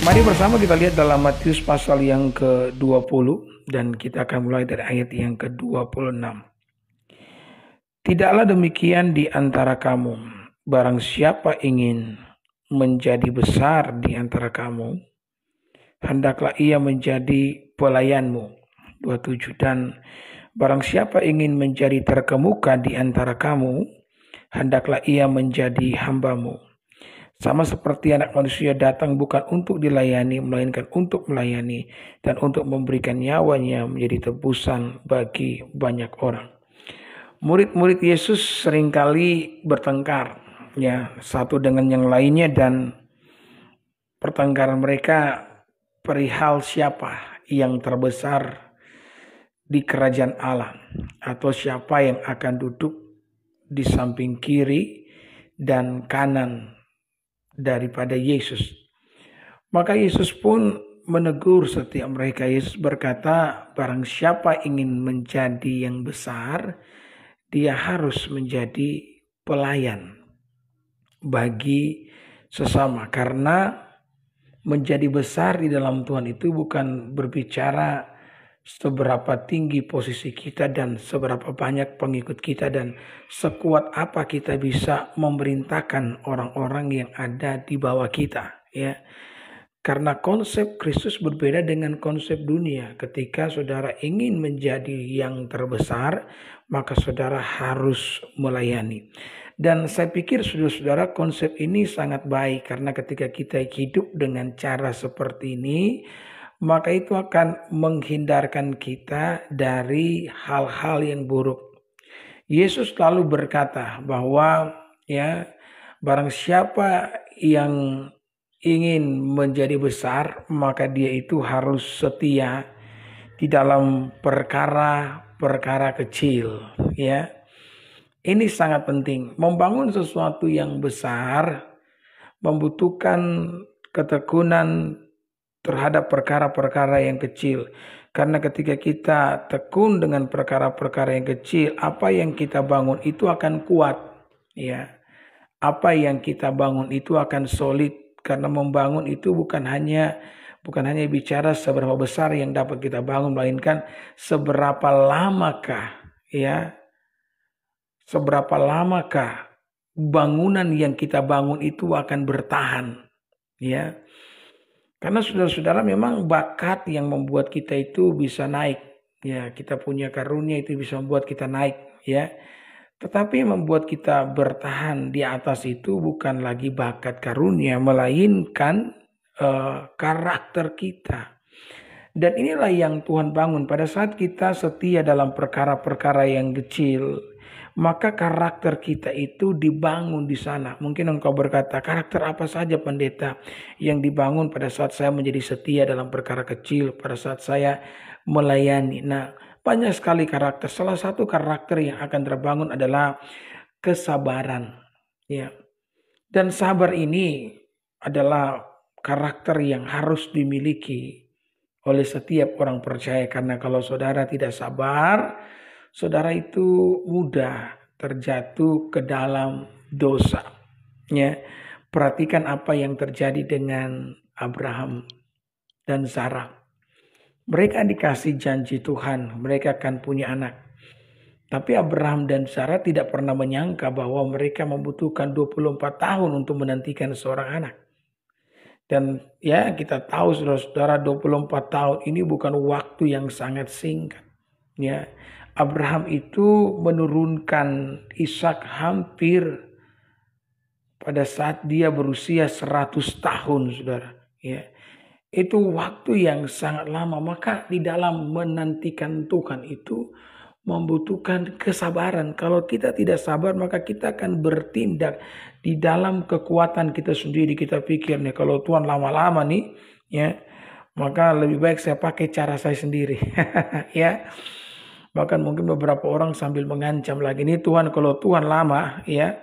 Mari bersama kita lihat dalam Matius pasal yang ke-20 dan kita akan mulai dari ayat yang ke-26. Tidaklah demikian di antara kamu, barang siapa ingin menjadi besar di antara kamu, hendaklah ia menjadi pelayanmu. 27. Dan barang siapa ingin menjadi terkemuka di antara kamu, hendaklah ia menjadi hambamu. Sama seperti anak manusia datang bukan untuk dilayani, melainkan untuk melayani dan untuk memberikan nyawanya menjadi tebusan bagi banyak orang. Murid-murid Yesus seringkali bertengkar, ya, satu dengan yang lainnya, dan pertengkaran mereka perihal siapa yang terbesar di kerajaan Allah, atau siapa yang akan duduk di samping kiri dan kanan daripada Yesus. Maka Yesus pun menegur setiap mereka. Yesus berkata, barang siapa ingin menjadi yang besar, dia harus menjadi pelayan bagi sesama. Karena menjadi besar di dalam Tuhan itu bukan berbicara seberapa tinggi posisi kita dan seberapa banyak pengikut kita dan sekuat apa kita bisa memerintahkan orang-orang yang ada di bawah kita, ya. Karena konsep Kristus berbeda dengan konsep dunia. Ketika saudara ingin menjadi yang terbesar, maka saudara harus melayani. Dan saya pikir saudara-saudara, konsep ini sangat baik, karena ketika kita hidup dengan cara seperti ini, maka itu akan menghindarkan kita dari hal-hal yang buruk. Yesus selalu berkata bahwa, ya, barang siapa yang ingin menjadi besar, maka dia itu harus setia di dalam perkara-perkara kecil, ya. Ini sangat penting. Membangun sesuatu yang besar membutuhkan ketekunan terhadap perkara-perkara yang kecil. Karena ketika kita tekun dengan perkara-perkara yang kecil, apa yang kita bangun itu akan kuat, ya. Apa yang kita bangun itu akan solid, karena membangun itu bukan hanya bicara seberapa besar yang dapat kita bangun, melainkan seberapa lamakah bangunan yang kita bangun itu akan bertahan, ya. Karena saudara-saudara, memang bakat yang membuat kita itu bisa naik, ya. Kita punya karunia itu bisa membuat kita naik, ya. Tetapi yang membuat kita bertahan di atas itu bukan lagi bakat karunia, melainkan karakter kita. Dan inilah yang Tuhan bangun. Pada saat kita setia dalam perkara-perkara yang kecil, maka karakter kita itu dibangun di sana. Mungkin engkau berkata, karakter apa saja pendeta yang dibangun pada saat saya menjadi setia dalam perkara kecil, pada saat saya melayani? Nah, banyak sekali karakter. Salah satu karakter yang akan terbangun adalah kesabaran, ya. Dan sabar ini adalah karakter yang harus dimiliki oleh setiap orang percaya. Karena kalau saudara tidak sabar, saudara itu mudah terjatuh ke dalam dosa, ya. Perhatikan apa yang terjadi dengan Abraham dan Sarah. Mereka dikasih janji Tuhan, mereka akan punya anak. Tapi Abraham dan Sarah tidak pernah menyangka bahwa mereka membutuhkan 24 tahun untuk menantikan seorang anak. Dan ya, kita tahu saudara-saudara, 24 tahun ini bukan waktu yang sangat singkat, ya. Abraham itu menurunkan Ishak hampir pada saat dia berusia 100 tahun, saudara, ya. Itu waktu yang sangat lama. Maka di dalam menantikan Tuhan itu membutuhkan kesabaran. Kalau kita tidak sabar, maka kita akan bertindak di dalam kekuatan kita sendiri. Kita pikir nih, kalau Tuhan lama-lama nih, ya, maka lebih baik saya pakai cara saya sendiri. Ya. Bahkan mungkin beberapa orang sambil mengancam lagi, nih Tuhan, kalau Tuhan lama, ya,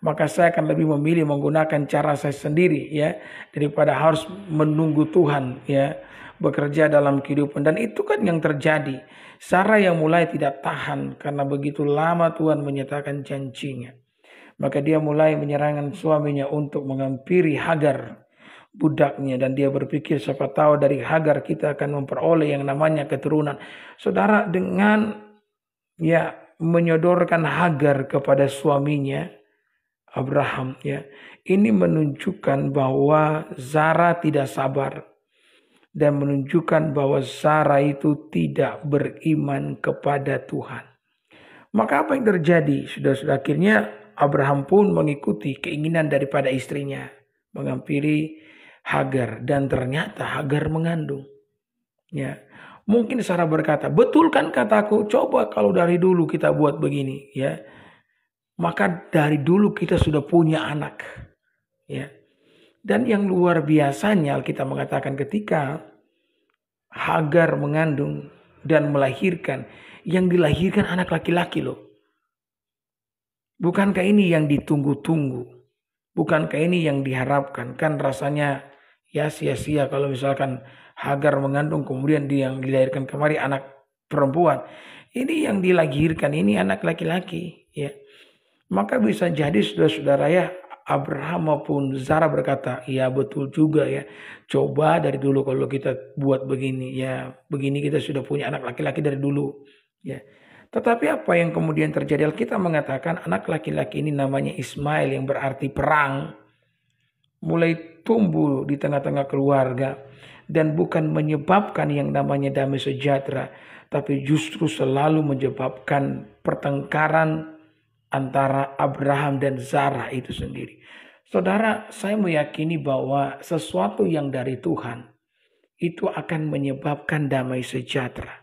maka saya akan lebih memilih menggunakan cara saya sendiri, ya, daripada harus menunggu Tuhan, ya, bekerja dalam kehidupan. Dan itu kan yang terjadi. Sarah yang mulai tidak tahan karena begitu lama Tuhan menyatakan janjinya. Maka dia mulai menyerangkan suaminya untuk menghampiri Hagar, budaknya, dan dia berpikir siapa tahu dari Hagar kita akan memperoleh yang namanya keturunan. Saudara, dengan menyodorkan Hagar kepada suaminya Abraham, ini menunjukkan bahwa Zara tidak sabar dan menunjukkan bahwa Zara itu tidak beriman kepada Tuhan. Maka apa yang terjadi? Sudah akhirnya Abraham pun mengikuti keinginan daripada istrinya, menghampiri Hagar, dan ternyata Hagar mengandung. Mungkin Sarah berkata, betul kan kataku? Coba kalau dari dulu kita buat begini, maka dari dulu kita sudah punya anak. Dan yang luar biasanya kita mengatakan ketika Hagar mengandung dan melahirkan, yang dilahirkan anak laki-laki loh. Bukankah ini yang ditunggu-tunggu? Bukankah ini yang diharapkan? Kan rasanya sia-sia kalau misalkan Hagar mengandung kemudian dia yang dilahirkan kemari anak perempuan. Ini yang dilahirkan ini anak laki-laki. Maka bisa jadi saudara-saudara Abraham maupun Zara berkata, ya betul juga Coba dari dulu kalau kita buat begini, begini kita sudah punya anak laki-laki dari dulu. Tetapi apa yang kemudian terjadi? Kita mengatakan anak laki-laki ini namanya Ismail yang berarti perang. Mulai tumbuh di tengah-tengah keluarga dan bukan menyebabkan yang namanya damai sejahtera, tapi justru selalu menyebabkan pertengkaran antara Abraham dan Zara itu sendiri. Saudara, saya meyakini bahwa sesuatu yang dari Tuhan itu akan menyebabkan damai sejahtera.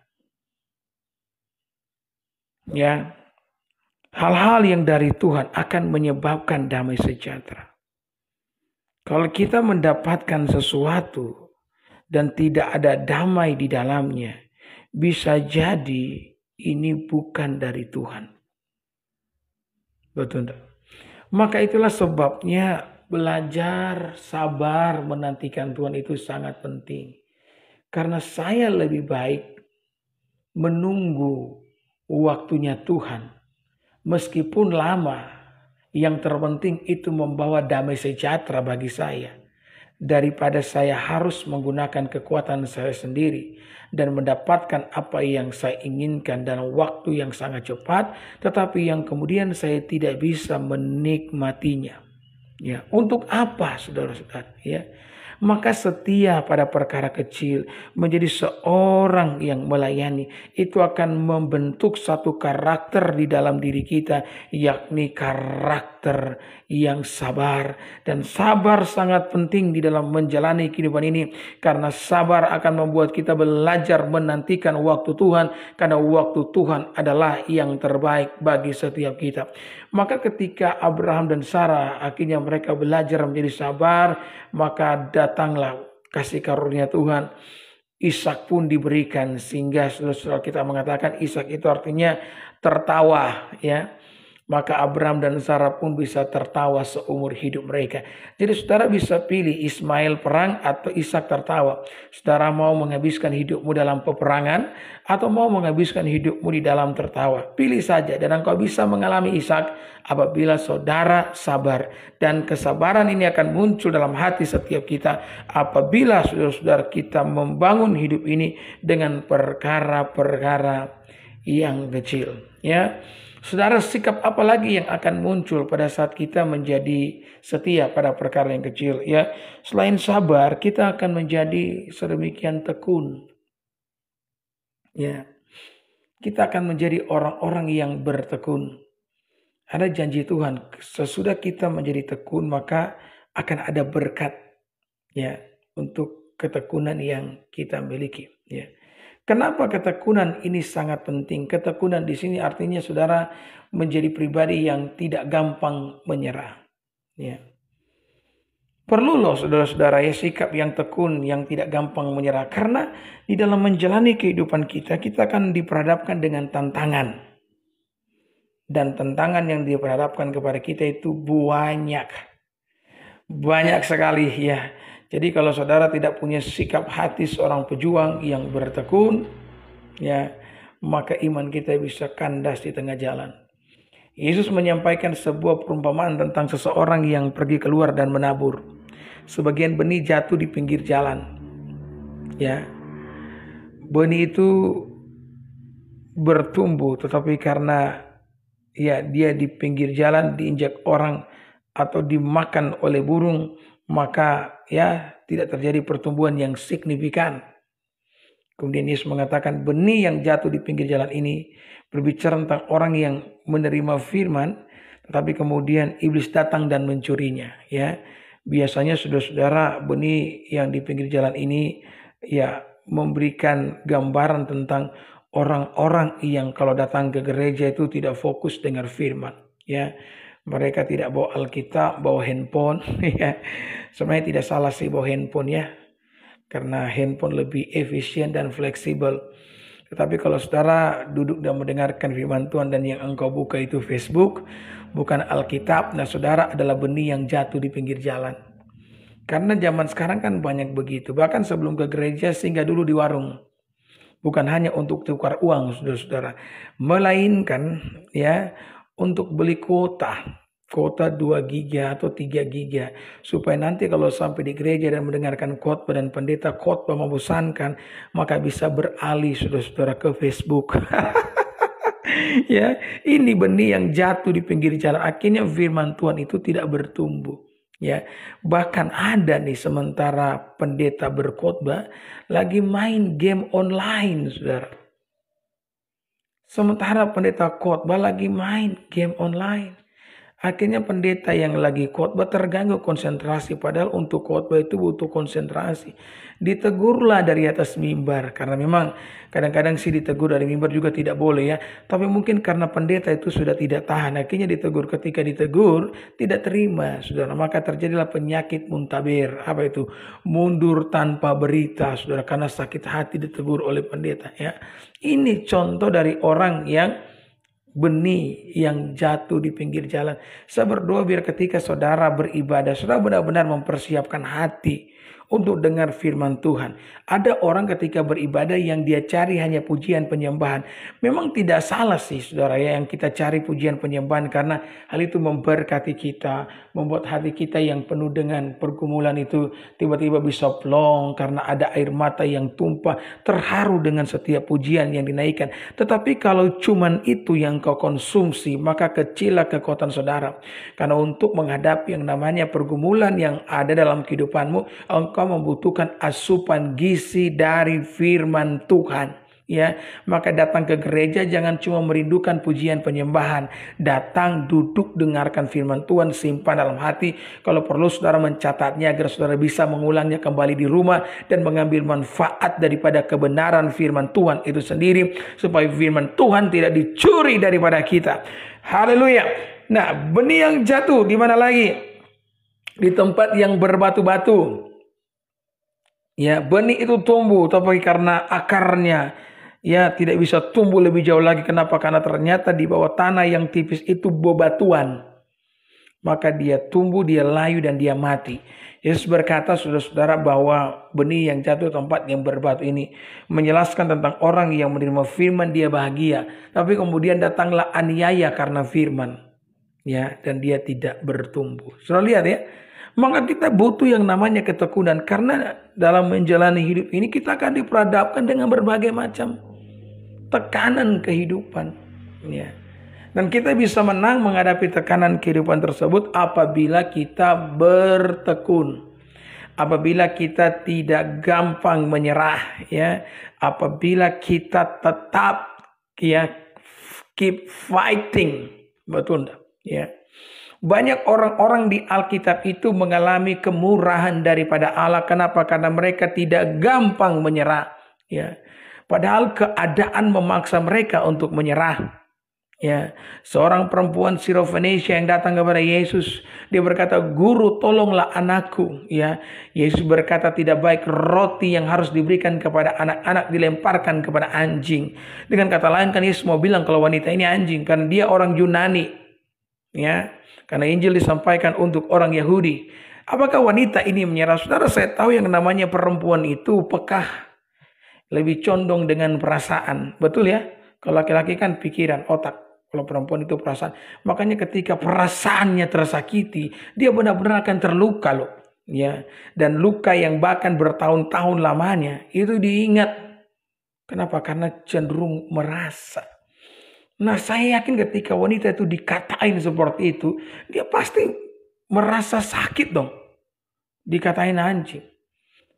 Hal-hal yang dari Tuhan akan menyebabkan damai sejahtera. Kalau kita mendapatkan sesuatu dan tidak ada damai di dalamnya, bisa jadi ini bukan dari Tuhan. Betul. Maka itulah sebabnya belajar sabar menantikan Tuhan itu sangat penting. Karena saya lebih baik menunggu waktunya Tuhan. Meskipun lama, yang terpenting itu membawa damai sejahtera bagi saya. Daripada saya harus menggunakan kekuatan saya sendiri dan mendapatkan apa yang saya inginkan dalam waktu yang sangat cepat, tetapi yang kemudian saya tidak bisa menikmatinya. Untuk apa saudara-saudara? Maka setia pada perkara kecil, menjadi seorang yang melayani, itu akan membentuk satu karakter di dalam diri kita, yakni karakter yang sabar. Dan sabar sangat penting di dalam menjalani kehidupan ini, karena sabar akan membuat kita belajar menantikan waktu Tuhan, karena waktu Tuhan adalah yang terbaik bagi setiap kita. Maka ketika Abraham dan Sarah akhirnya mereka belajar menjadi sabar, maka datanglah kasih karunia Tuhan. Ishak pun diberikan, sehingga saudara kita mengatakan Ishak itu artinya tertawa. Maka Abraham dan Sarah pun bisa tertawa seumur hidup mereka. Jadi saudara bisa pilih Ismail perang atau Ishak tertawa. Saudara mau menghabiskan hidupmu dalam peperangan atau mau menghabiskan hidupmu di dalam tertawa. Pilih saja, dan engkau bisa mengalami Ishak apabila saudara sabar. Dan kesabaran ini akan muncul dalam hati setiap kita apabila saudara-saudara kita membangun hidup ini dengan perkara-perkara yang kecil. Saudara, sikap apa lagi yang akan muncul pada saat kita menjadi setia pada perkara yang kecil? Selain sabar, kita akan menjadi sedemikian tekun. Kita akan menjadi orang-orang yang bertekun. Ada janji Tuhan, sesudah kita menjadi tekun, maka akan ada berkat untuk ketekunan yang kita miliki. Kenapa ketekunan ini sangat penting? Ketekunan di sini artinya saudara menjadi pribadi yang tidak gampang menyerah. Perlu loh saudara-saudara sikap yang tekun, yang tidak gampang menyerah. Karena di dalam menjalani kehidupan kita akan diperhadapkan dengan tantangan. Dan tantangan yang diperhadapkan kepada kita itu banyak. Banyak sekali Jadi kalau saudara tidak punya sikap hati seorang pejuang yang bertekun, maka iman kita bisa kandas di tengah jalan. Yesus menyampaikan sebuah perumpamaan tentang seseorang yang pergi keluar dan menabur. Sebagian benih jatuh di pinggir jalan. Ya, benih itu bertumbuh, tetapi karena dia di pinggir jalan diinjak orang atau dimakan oleh burung, maka tidak terjadi pertumbuhan yang signifikan. Kemudian Yesus mengatakan benih yang jatuh di pinggir jalan ini berbicara tentang orang yang menerima firman, tetapi kemudian iblis datang dan mencurinya. Biasanya saudara-saudara, benih yang di pinggir jalan ini memberikan gambaran tentang orang-orang yang kalau datang ke gereja itu tidak fokus dengar firman. Mereka tidak bawa Alkitab, bawa handphone. Sebenarnya tidak salah sih bawa handphone karena handphone lebih efisien dan fleksibel. Tetapi kalau saudara duduk dan mendengarkan firman Tuhan dan yang engkau buka itu Facebook, bukan Alkitab, nah saudara adalah benih yang jatuh di pinggir jalan. Karena zaman sekarang kan banyak begitu. Bahkan sebelum ke gereja singgah dulu di warung. Bukan hanya untuk tukar uang saudara-saudara, melainkan untuk beli kuota 2 giga atau 3 giga. Supaya nanti kalau sampai di gereja dan mendengarkan khotbah dan pendeta khotbah membosankan, maka bisa beralih saudara-saudara ke Facebook. Ini benih yang jatuh di pinggir jalan. Akhirnya firman Tuhan itu tidak bertumbuh. Bahkan ada nih sementara pendeta berkhotbah lagi main game online, saudara. Sementara pendeta khotbah lagi main game online. Akhirnya pendeta yang lagi khotbah terganggu konsentrasi, padahal untuk khotbah itu butuh konsentrasi. Ditegurlah dari atas mimbar, karena memang kadang-kadang sih ditegur dari mimbar juga tidak boleh tapi mungkin karena pendeta itu sudah tidak tahan, akhirnya ditegur. Ketika ditegur tidak terima, saudara, maka terjadilah penyakit muntaber. Apa itu? Mundur tanpa berita, saudara, karena sakit hati ditegur oleh pendeta. Ini contoh dari orang yang benih yang jatuh di pinggir jalan. Saya berdoa biar ketika saudara beribadah, saudara benar-benar mempersiapkan hati untuk dengar firman Tuhan. Ada orang ketika beribadah yang dia cari hanya pujian penyembahan. Memang tidak salah sih saudara yang kita cari pujian penyembahan, karena hal itu memberkati kita, membuat hati kita yang penuh dengan pergumulan itu tiba-tiba bisa plong karena ada air mata yang tumpah, terharu dengan setiap pujian yang dinaikkan. Tetapi kalau cuman itu yang kau konsumsi, maka kecillah kekuatan saudara. Karena untuk menghadapi yang namanya pergumulan yang ada dalam kehidupanmu, engkau membutuhkan asupan gizi dari firman Tuhan. Maka datang ke gereja jangan cuma merindukan pujian penyembahan. Datang, duduk, dengarkan firman Tuhan, simpan dalam hati. Kalau perlu saudara mencatatnya agar saudara bisa mengulangnya kembali di rumah dan mengambil manfaat daripada kebenaran firman Tuhan itu sendiri, supaya firman Tuhan tidak dicuri daripada kita. Haleluya. Nah, benih yang jatuh di mana lagi? Di tempat yang berbatu-batu. Benih itu tumbuh, tapi karena akarnya tidak bisa tumbuh lebih jauh lagi. Kenapa? Karena ternyata di bawah tanah yang tipis itu bebatuan. Maka dia tumbuh, dia layu dan dia mati. Yesus berkata saudara-saudara bahwa benih yang jatuh tempat yang berbatu ini menjelaskan tentang orang yang menerima firman dia bahagia, tapi kemudian datanglah aniaya karena firman. Dan dia tidak bertumbuh. Saudara lihat maka kita butuh yang namanya ketekunan, karena dalam menjalani hidup ini kita akan diperhadapkan dengan berbagai macam tekanan kehidupan. Dan kita bisa menang menghadapi tekanan kehidupan tersebut apabila kita bertekun. Apabila kita tidak gampang menyerah, apabila kita tetap keep fighting. Betul enggak? Banyak orang-orang di Alkitab itu mengalami kemurahan daripada Allah. Kenapa? Karena mereka tidak gampang menyerah. Padahal keadaan memaksa mereka untuk menyerah. Seorang perempuan Sirofenesia yang datang kepada Yesus, dia berkata, "Guru, tolonglah anakku." Yesus berkata, "Tidak baik roti yang harus diberikan kepada anak-anak dilemparkan kepada anjing." Dengan kata lain kan Yesus mau bilang kalau wanita ini anjing, karena dia orang Yunani. Karena Injil disampaikan untuk orang Yahudi. Apakah wanita ini menyerah? Saudara, saya tahu yang namanya perempuan itu pekah, lebih condong dengan perasaan. Betul ya? Kalau laki-laki kan pikiran, otak. Kalau perempuan itu perasaan. Makanya ketika perasaannya tersakiti, dia benar-benar akan terluka loh. Ya, dan luka yang bahkan bertahun-tahun lamanya itu diingat. Kenapa? Karena cenderung merasa. Nah, saya yakin ketika wanita itu dikatain seperti itu, dia pasti merasa sakit dong. Dikatain anjing.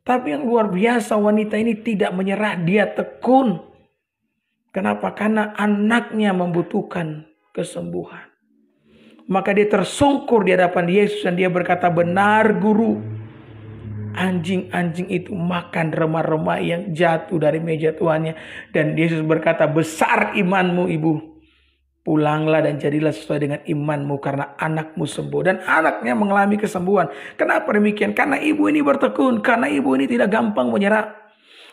Tapi yang luar biasa, wanita ini tidak menyerah, dia tekun. Kenapa? Karena anaknya membutuhkan kesembuhan. Maka dia tersungkur di hadapan Yesus dan dia berkata, benar guru, anjing-anjing itu makan remah-remah yang jatuh dari meja tuannya. Dan Yesus berkata, besar imanmu ibu. Pulanglah dan jadilah sesuai dengan imanmu karena anakmu sembuh. Dan anaknya mengalami kesembuhan. Kenapa demikian? Karena ibu ini bertekun. Karena ibu ini tidak gampang menyerah.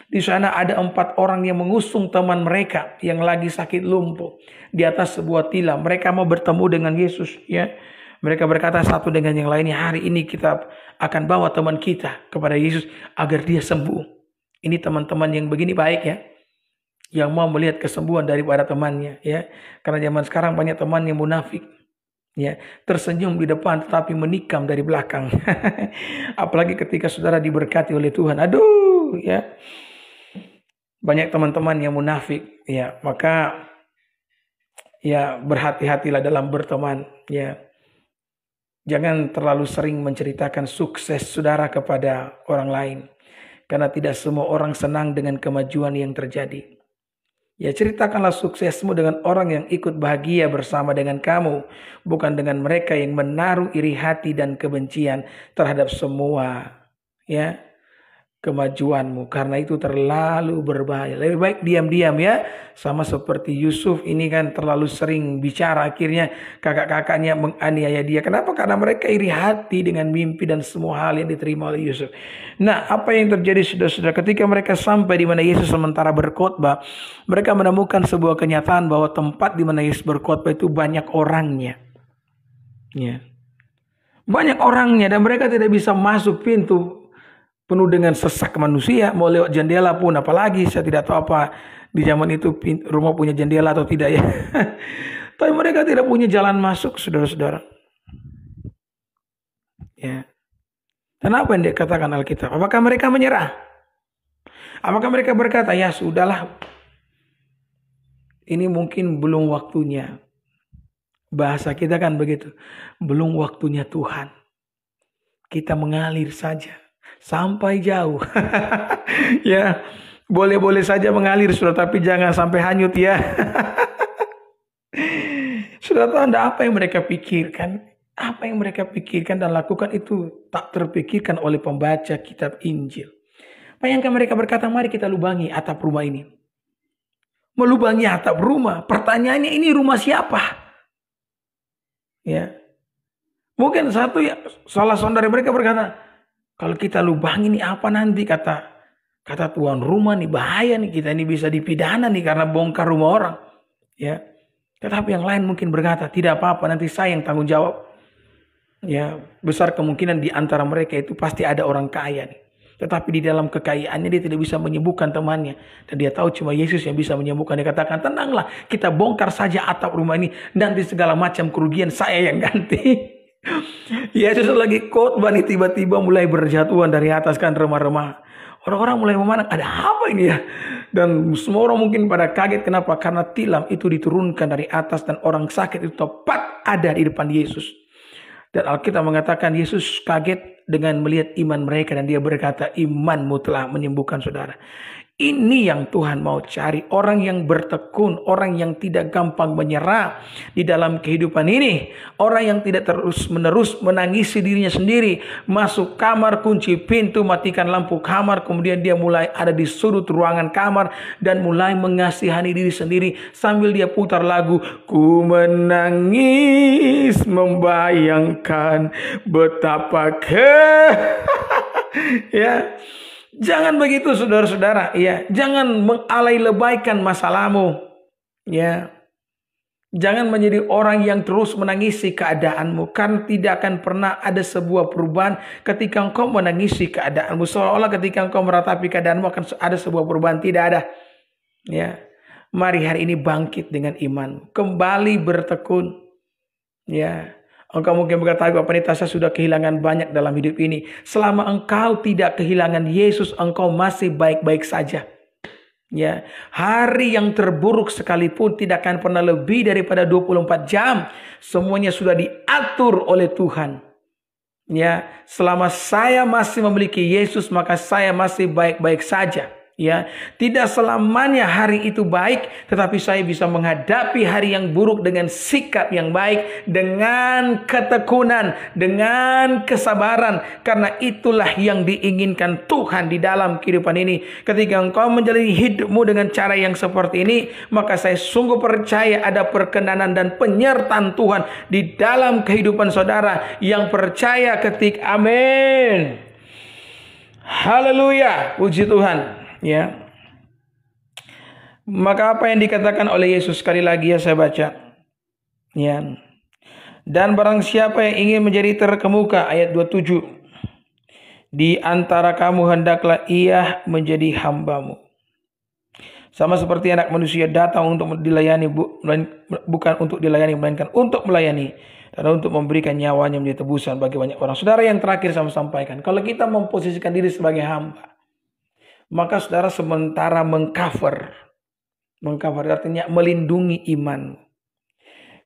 Di sana ada 4 orang yang mengusung teman mereka yang lagi sakit lumpuh di atas sebuah tilam. Mereka mau bertemu dengan Yesus. Ya, mereka berkata satu dengan yang lainnya, hari ini kita akan bawa teman kita kepada Yesus agar dia sembuh. Ini teman-teman yang begini baik ya, yang mau melihat kesembuhan daripada temannya ya. Karena zaman sekarang banyak teman yang munafik ya, tersenyum di depan tetapi menikam dari belakang. Apalagi ketika saudara diberkati oleh Tuhan, aduh ya, banyak teman-teman yang munafik ya. Maka ya berhati-hatilah dalam berteman ya. Jangan terlalu sering menceritakan sukses saudara kepada orang lain, karena tidak semua orang senang dengan kemajuan yang terjadi. Ya, ceritakanlah suksesmu dengan orang yang ikut bahagia bersama dengan kamu, bukan dengan mereka yang menaruh iri hati dan kebencian terhadap semua ya kemajuanmu, karena itu terlalu berbahaya. Lebih baik diam-diam ya. Sama seperti Yusuf ini kan terlalu sering bicara, akhirnya kakak-kakaknya menganiaya dia. Kenapa? Karena mereka iri hati dengan mimpi dan semua hal yang diterima oleh Yusuf. Nah, apa yang terjadi saudara-saudara ketika mereka sampai di mana Yesus sementara berkhotbah, mereka menemukan sebuah kenyataan bahwa tempat di mana Yesus berkhotbah itu banyak orangnya. Ya. Banyak orangnya dan mereka tidak bisa masuk pintu, penuh dengan sesak manusia, mau lewat jendela pun, apalagi saya tidak tahu apa di zaman itu rumah punya jendela atau tidak ya. Tapi mereka tidak punya jalan masuk, saudara-saudara. Ya. Dan apa yang dikatakan Alkitab? Apakah mereka menyerah? Apakah mereka berkata, ya sudahlah, ini mungkin belum waktunya. Bahasa kita kan begitu, belum waktunya Tuhan. Kita mengalir saja sampai jauh. Ya, boleh-boleh saja mengalir saudara, tapi jangan sampai hanyut ya. Saudara tahu Anda apa yang mereka pikirkan? Apa yang mereka pikirkan dan lakukan itu tak terpikirkan oleh pembaca kitab Injil. Bayangkan mereka berkata, mari kita lubangi atap rumah ini. Melubangi atap rumah. Pertanyaannya, ini rumah siapa? Ya. Mungkin salah saudara mereka berkata, kalau kita lubang ini apa nanti, kata tuan rumah nih, bahaya nih, kita ini bisa dipidana nih karena bongkar rumah orang. Ya. Tetapi yang lain mungkin berkata, tidak apa-apa, nanti saya yang tanggung jawab. Ya, besar kemungkinan di antara mereka itu pasti ada orang kaya nih. Tetapi di dalam kekayaannya dia tidak bisa menyembuhkan temannya. Dan dia tahu cuma Yesus yang bisa menyembuhkan. Dia katakan, tenanglah, kita bongkar saja atap rumah ini. Nanti segala macam kerugian saya yang ganti. Yesus lagi khotbah nih, tiba-tiba mulai berjatuhan dari atas kan remah-remah. Orang-orang mulai memandang, ada apa ini ya? Dan semua orang mungkin pada kaget. Kenapa? Karena tilam itu diturunkan dari atas dan orang sakit itu tepat ada di depan Yesus. Dan Alkitab mengatakan Yesus kaget dengan melihat iman mereka dan dia berkata, imanmu telah menyembuhkan saudara. Ini yang Tuhan mau cari, orang yang bertekun, orang yang tidak gampang menyerah di dalam kehidupan ini. Orang yang tidak terus-menerus menangisi dirinya sendiri, masuk kamar, kunci pintu, matikan lampu kamar, kemudian dia mulai ada di sudut ruangan kamar dan mulai mengasihani diri sendiri sambil dia putar lagu, ku menangis membayangkan betapa ya. Jangan begitu saudara-saudara, ya. Jangan mengalai lebaikan masalahmu, ya. Jangan menjadi orang yang terus menangisi keadaanmu, kan tidak akan pernah ada sebuah perubahan ketika engkau menangisi keadaanmu. Seolah-olah ketika engkau meratapi keadaanmu akan ada sebuah perubahan, tidak ada. Ya. Mari hari ini bangkit dengan iman, kembali bertekun. Ya, engkau mungkin berkata, Pak Pendeta, saya sudah kehilangan banyak dalam hidup ini. Selama engkau tidak kehilangan Yesus, engkau masih baik-baik saja. Ya, hari yang terburuk sekalipun tidak akan pernah lebih daripada 24 jam. Semuanya sudah diatur oleh Tuhan. Ya, selama saya masih memiliki Yesus, maka saya masih baik-baik saja. Ya, tidak selamanya hari itu baik, tetapi saya bisa menghadapi hari yang buruk dengan sikap yang baik, dengan ketekunan, dengan kesabaran, karena itulah yang diinginkan Tuhan di dalam kehidupan ini. Ketika engkau menjalani hidupmu dengan cara yang seperti ini, maka saya sungguh percaya ada perkenanan dan penyertaan Tuhan di dalam kehidupan saudara yang percaya ketika. Amin. Haleluya, puji Tuhan. Ya, maka apa yang dikatakan oleh Yesus, sekali lagi ya saya baca. Ya, dan barang siapa yang ingin menjadi terkemuka, ayat 27, di antara kamu hendaklah ia menjadi hambamu. Sama seperti anak manusia datang untuk dilayani, bukan untuk dilayani, melainkan untuk melayani dan untuk memberikan nyawanya menjadi tebusan bagi banyak orang. Saudara, yang terakhir saya sampaikan, kalau kita memposisikan diri sebagai hamba, maka saudara sementara mengcover artinya melindungi iman.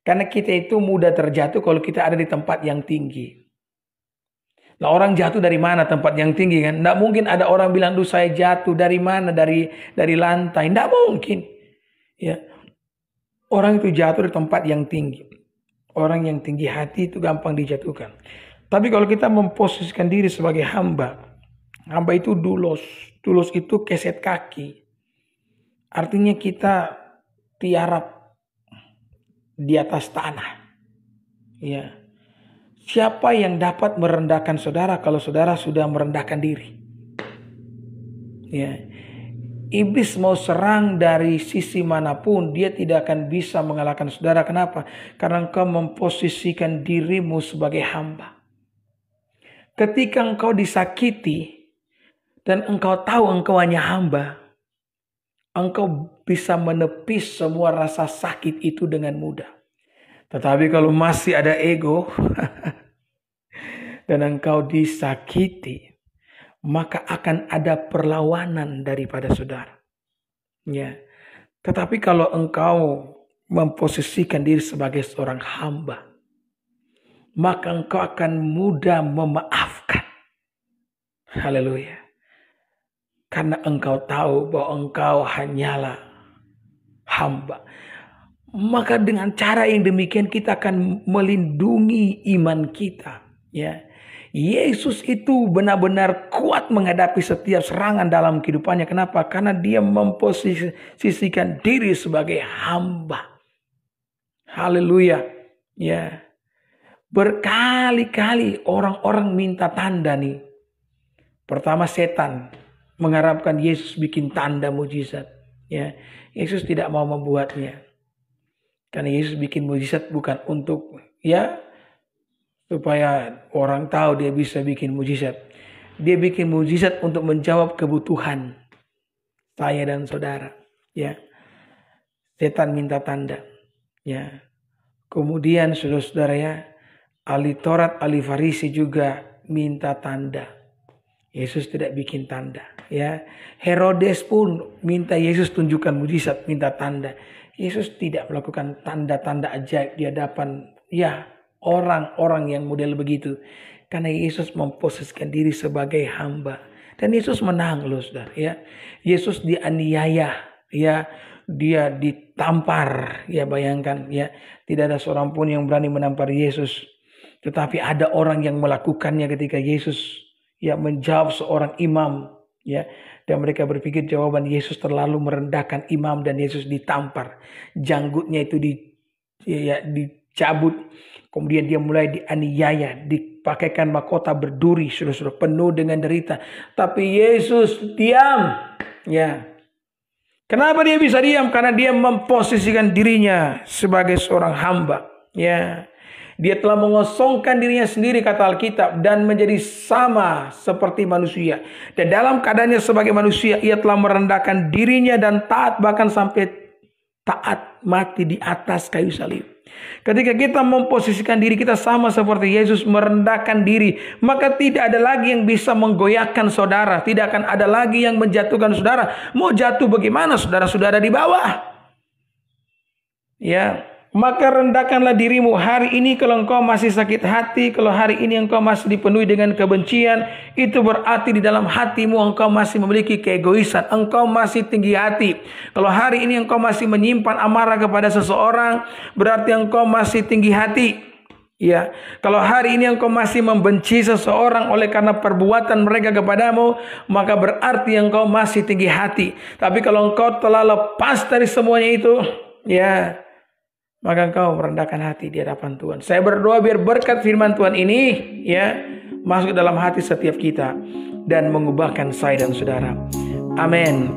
Karena kita itu mudah terjatuh kalau kita ada di tempat yang tinggi. Nah, orang jatuh dari mana tempat yang tinggi kan? Tidak mungkin ada orang bilang, duh saya jatuh dari mana? Dari lantai. Tidak mungkin. Ya. Orang itu jatuh di tempat yang tinggi. Orang yang tinggi hati itu gampang dijatuhkan. Tapi kalau kita memposisikan diri sebagai hamba itu dulos. Dulos itu keset kaki. Artinya kita tiarap di atas tanah. Ya. Siapa yang dapat merendahkan saudara kalau saudara sudah merendahkan diri? Ya. Iblis mau serang dari sisi manapun, dia tidak akan bisa mengalahkan saudara. Kenapa? Karena engkau memposisikan dirimu sebagai hamba. Ketika engkau disakiti dan engkau tahu engkau hanya hamba, engkau bisa menepis semua rasa sakit itu dengan mudah. Tetapi kalau masih ada ego dan engkau disakiti, maka akan ada perlawanan daripada saudara. Ya. Tetapi kalau engkau memposisikan diri sebagai seorang hamba, maka engkau akan mudah memaafkan. Haleluya. Karena engkau tahu bahwa engkau hanyalah hamba. Maka dengan cara yang demikian kita akan melindungi iman kita. Ya. Yesus itu benar-benar kuat menghadapi setiap serangan dalam kehidupannya. Kenapa? Karena dia memposisikan diri sebagai hamba. Haleluya. Ya. Berkali-kali orang-orang minta tanda nih. Pertama setan mengharapkan Yesus bikin tanda mujizat. Ya, Yesus tidak mau membuatnya. Karena Yesus bikin mujizat bukan untuk supaya orang tahu dia bisa bikin mujizat. Dia bikin mujizat untuk menjawab kebutuhan saya dan saudara. Ya, setan minta tanda. Ya, kemudian saudara-saudara ya, ahli Taurat, ahli Farisi juga minta tanda. Yesus tidak bikin tanda. Ya, Herodes pun minta Yesus tunjukkan mujizat, minta tanda. Yesus tidak melakukan tanda-tanda ajaib di hadapan orang-orang yang model begitu. Karena Yesus memposisikan diri sebagai hamba. Dan Yesus menang loh saudara. Ya. Yesus dianiaya. Ya. Dia ditampar. Ya, bayangkan. Ya. Tidak ada seorang pun yang berani menampar Yesus. Tetapi ada orang yang melakukannya ketika Yesus menjawab seorang imam. Ya, dan mereka berpikir jawaban Yesus terlalu merendahkan imam dan Yesus ditampar. Janggutnya itu dicabut. Kemudian dia mulai dianiaya, dipakaikan mahkota berduri, saudara-saudara, penuh dengan derita. Tapi Yesus diam. Ya. Kenapa dia bisa diam? Karena dia memposisikan dirinya sebagai seorang hamba. Ya. Dia telah mengosongkan dirinya sendiri, kata Alkitab, dan menjadi sama seperti manusia. Dan dalam keadaannya sebagai manusia, ia telah merendahkan dirinya dan taat bahkan sampai taat, mati di atas kayu salib. Ketika kita memposisikan diri kita sama seperti Yesus, merendahkan diri, maka tidak ada lagi yang bisa menggoyahkan saudara. Tidak akan ada lagi yang menjatuhkan saudara. Mau jatuh bagaimana saudara-saudara di bawah? Ya, maka rendahkanlah dirimu hari ini. Kalau engkau masih sakit hati, kalau hari ini engkau masih dipenuhi dengan kebencian, itu berarti di dalam hatimu engkau masih memiliki keegoisan, engkau masih tinggi hati. Kalau hari ini engkau masih menyimpan amarah kepada seseorang, berarti engkau masih tinggi hati. Ya, kalau hari ini engkau masih membenci seseorang oleh karena perbuatan mereka kepadamu, maka berarti engkau masih tinggi hati. Tapi kalau engkau telah lepas dari semuanya itu, ya, maka engkau merendahkan hati di hadapan Tuhan. Saya berdoa biar berkat firman Tuhan ini, ya, masuk dalam hati setiap kita dan mengubahkan saya dan saudara. Amin.